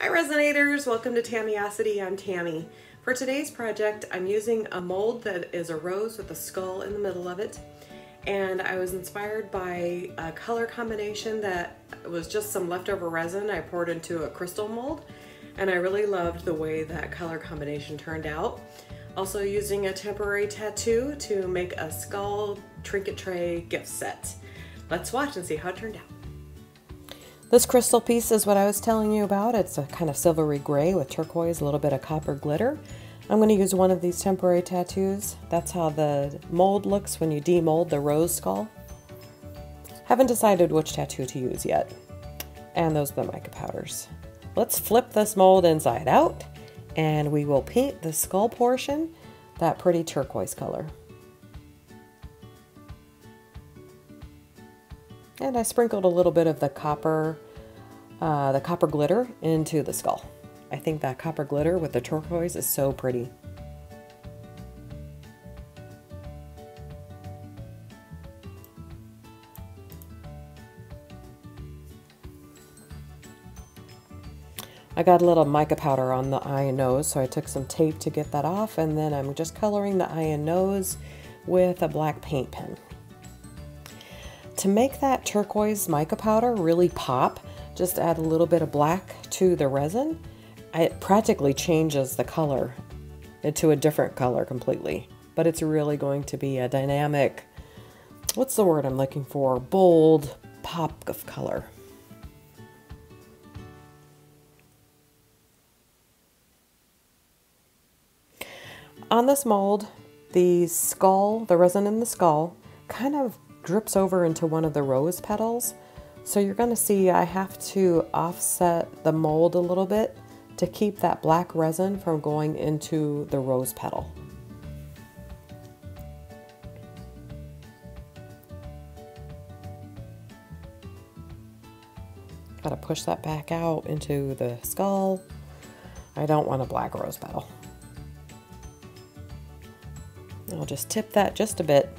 Hi Resonators, welcome to Tamiosity. I'm Tammy. For today's project, I'm using a mold that is a rose with a skull in the middle of it. And I was inspired by a color combination that was just some leftover resin I poured into a crystal mold. And I really loved the way that color combination turned out. Also using a temporary tattoo to make a skull trinket tray gift set. Let's watch and see how it turned out. This crystal piece is what I was telling you about. It's a kind of silvery gray with turquoise, a little bit of copper glitter. I'm going to use one of these temporary tattoos. That's how the mold looks when you demold the rose skull. Haven't decided which tattoo to use yet. And those are the mica powders. Let's flip this mold inside out and we will paint the skull portion that pretty turquoise color. And I sprinkled a little bit of the copper glitter into the skull. I think that copper glitter with the turquoise is so pretty. I got a little mica powder on the eye and nose, so I took some tape to get that off, and then I'm just coloring the eye and nose with a black paint pen. To make that turquoise mica powder really pop, just add a little bit of black to the resin. It practically changes the color into a different color completely, but it's really going to be a dynamic, what's the word I'm looking for, bold pop of color. On this mold, the resin in the skull kind of drips over into one of the rose petals. So you're going to see I have to offset the mold a little bit to keep that black resin from going into the rose petal. Got to push that back out into the skull. I don't want a black rose petal. I'll just tip that just a bit.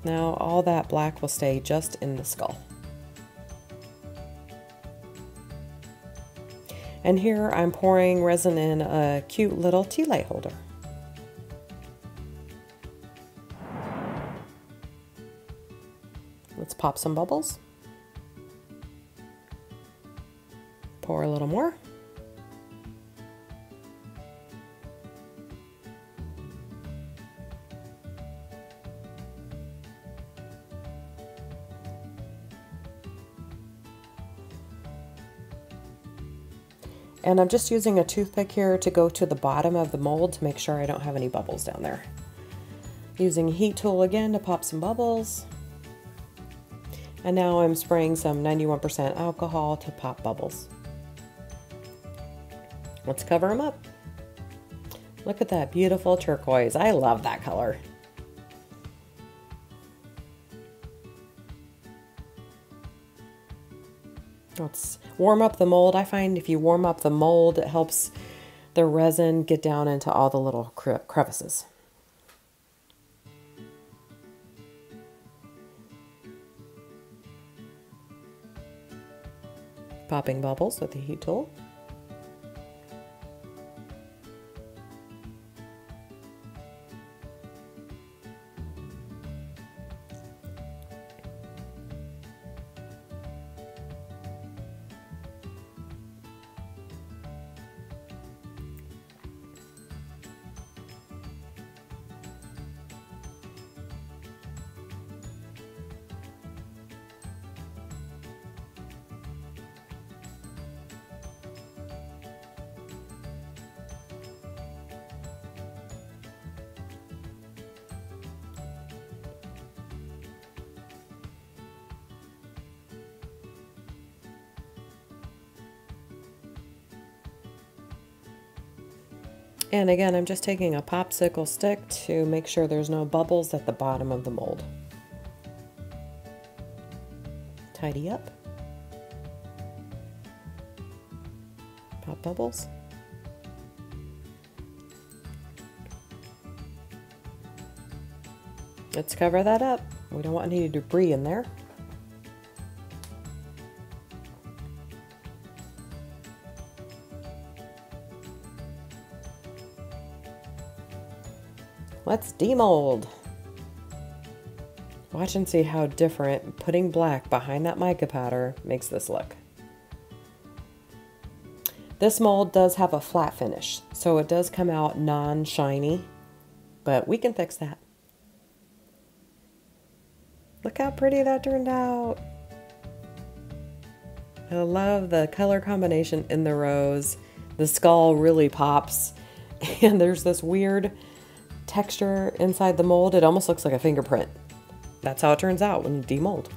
Now all that black will stay just in the skull. And here I'm pouring resin in a cute little tea light holder. Let's pop some bubbles. Pour a little more. And I'm just using a toothpick here to go to the bottom of the mold to make sure I don't have any bubbles down there. Using a heat tool again to pop some bubbles. And now I'm spraying some 91% alcohol to pop bubbles. Let's cover them up. Look at that beautiful turquoise. I love that color. Let's warm up the mold. I find if you warm up the mold, it helps the resin get down into all the little crevices. Popping bubbles with the heat tool. And again, I'm just taking a popsicle stick to make sure there's no bubbles at the bottom of the mold. Tidy up. Pop bubbles. Let's cover that up. We don't want any debris in there. let's demold. Watch and see how different putting black behind that mica powder makes this look. This mold does have a flat finish, so it does come out non-shiny, but we can fix that. Look how pretty that turned out. I love the color combination in the rose. The skull really pops, and there's this weird texture inside the mold. It almost looks like a fingerprint. That's how it turns out when you demold.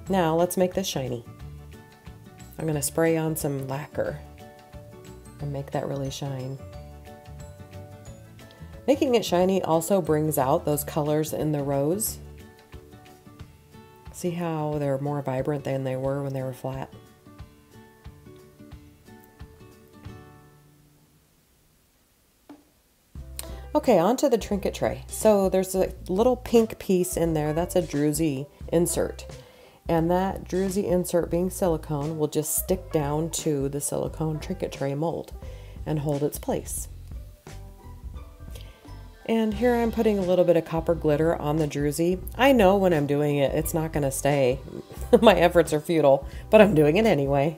Now let's make this shiny. I'm going to spray on some lacquer and make that really shine. Making it shiny also brings out those colors in the rose. See how they're more vibrant than they were when they were flat? Okay, onto the trinket tray. So there's a little pink piece in there. That's a druzy insert. And that druzy insert, being silicone, will just stick down to the silicone trinket tray mold and hold its place. And here I'm putting a little bit of copper glitter on the druzy. I know when I'm doing it, it's not going to stay. My efforts are futile, but I'm doing it anyway.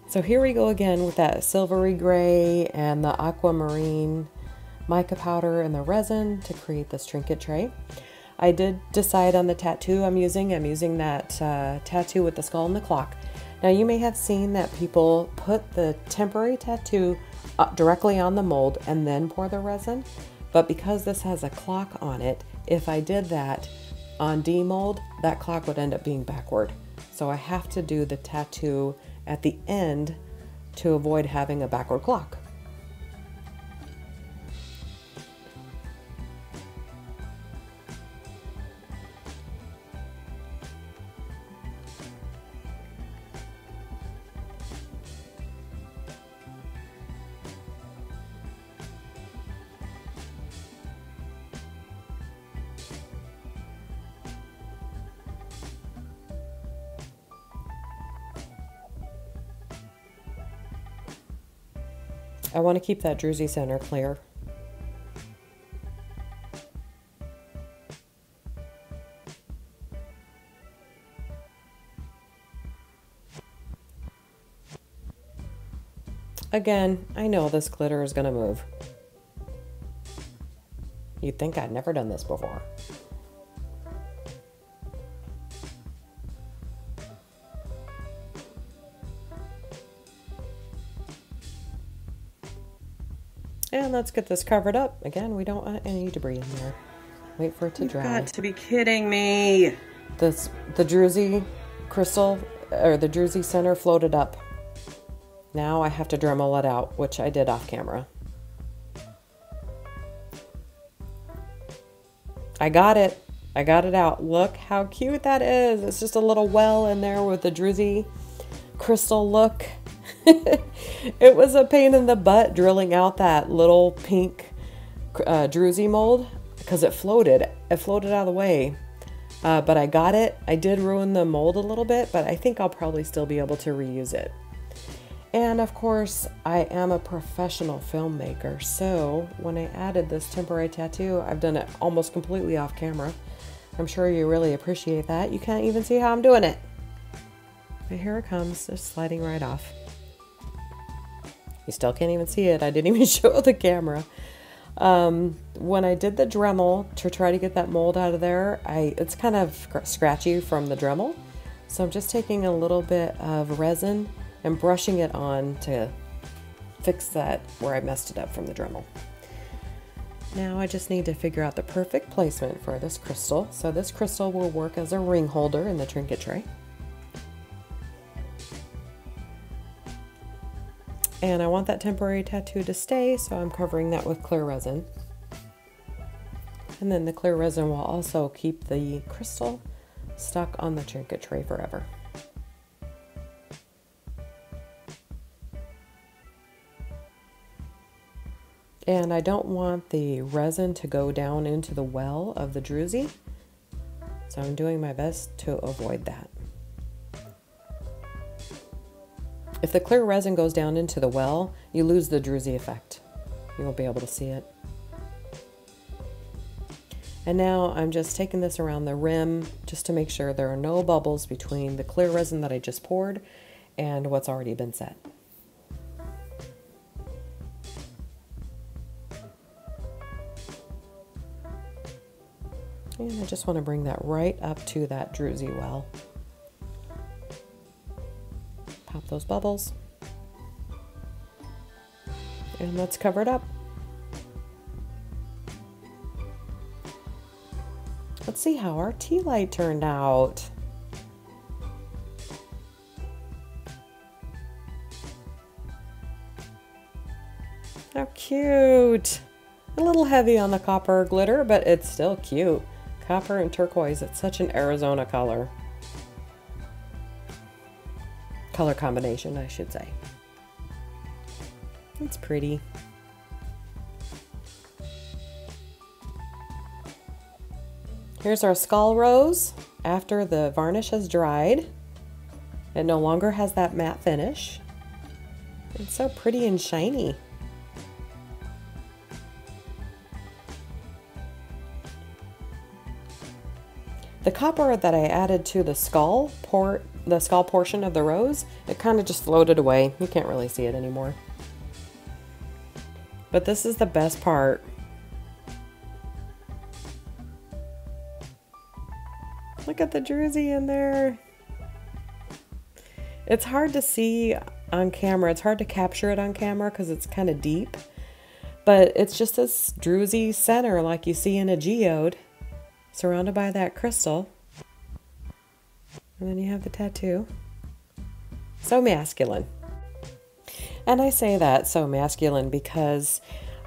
So here we go again with that silvery gray and the aquamarine mica powder and the resin to create this trinket tray. I did decide on the tattoo I'm using. I'm using that tattoo with the skull and the clock. Now you may have seen that people put the temporary tattoo directly on the mold and then pour the resin. But because this has a clock on it, if I did that on demold, that clock would end up being backward. So I have to do the tattoo at the end to avoid having a backward clock. I want to keep that druzy center clear. Again, I know this glitter is going to move. You'd think I'd never done this before. And let's get this covered up. Again, we don't want any debris in there. Wait for it to dry. You've got to be kidding me. The druzy crystal, or the druzy center floated up. Now I have to Dremel it out, which I did off camera. I got it. I got it out. Look how cute that is. It's just a little well in there with the druzy crystal look. It was a pain in the butt drilling out that little pink druzy mold because it floated. It floated out of the way. But I got it. I did ruin the mold a little bit, but I think I'll probably still be able to reuse it. And of course, I am a professional filmmaker, so when I added this temporary tattoo, I've done it almost completely off camera. I'm sure you really appreciate that. You can't even see how I'm doing it. But here it comes, just sliding right off. You still can't even see it. I didn't even show the camera. When I did the Dremel to try to get that mold out of there, it's kind of scratchy from the Dremel. So I'm just taking a little bit of resin and brushing it on to fix that where I messed it up from the Dremel. Now I just need to figure out the perfect placement for this crystal. So this crystal will work as a ring holder in the trinket tray. And I want that temporary tattoo to stay, so I'm covering that with clear resin. And then the clear resin will also keep the crystal stuck on the trinket tray forever. And I don't want the resin to go down into the well of the druzy, so I'm doing my best to avoid that. If the clear resin goes down into the well, you lose the druzy effect. you won't be able to see it. And now I'm just taking this around the rim just to make sure there are no bubbles between the clear resin that I just poured and what's already been set. And I just want to bring that right up to that druzy well. Pop those bubbles. And let's cover it up. Let's see how our tea light turned out. How cute. A little heavy on the copper glitter, but it's still cute. Copper and turquoise, it's such an Arizona color. Color combination, I should say. It's pretty. Here's our skull rose after the varnish has dried. It no longer has that matte finish. It's so pretty and shiny. The copper that I added to the skull portion of the rose, it kind of just floated away. You can't really see it anymore. But this is the best part. Look at the druzy in there. It's hard to see on camera. It's hard to capture it on camera because it's kind of deep. But it's just this druzy center like you see in a geode, surrounded by that crystal. And then you have the tattoo. So masculine. And I say that so masculine because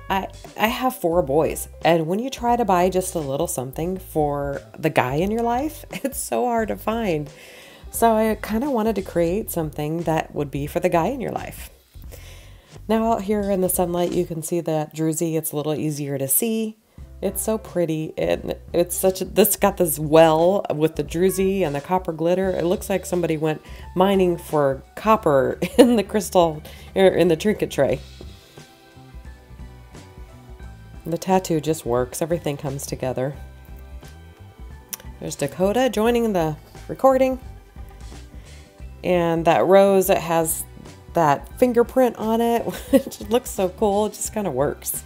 I have 4 boys, and when you try to buy just a little something for the guy in your life, it's so hard to find. So I kind of wanted to create something that would be for the guy in your life. Now out here in the sunlight, you can see that druzy. It's a little easier to see. It's so pretty, and it's such a, this got this well with the druzy and the copper glitter. It looks like somebody went mining for copper in the crystal, or in the trinket tray. The tattoo just works. Everything comes together. There's Dakota joining the recording. And that rose that has that fingerprint on it, which looks so cool. It just kind of works.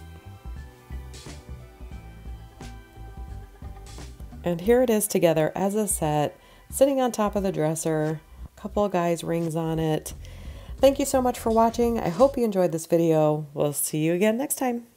And here it is together as a set, sitting on top of the dresser, a couple of guys' rings on it. Thank you so much for watching. I hope you enjoyed this video. We'll see you again next time.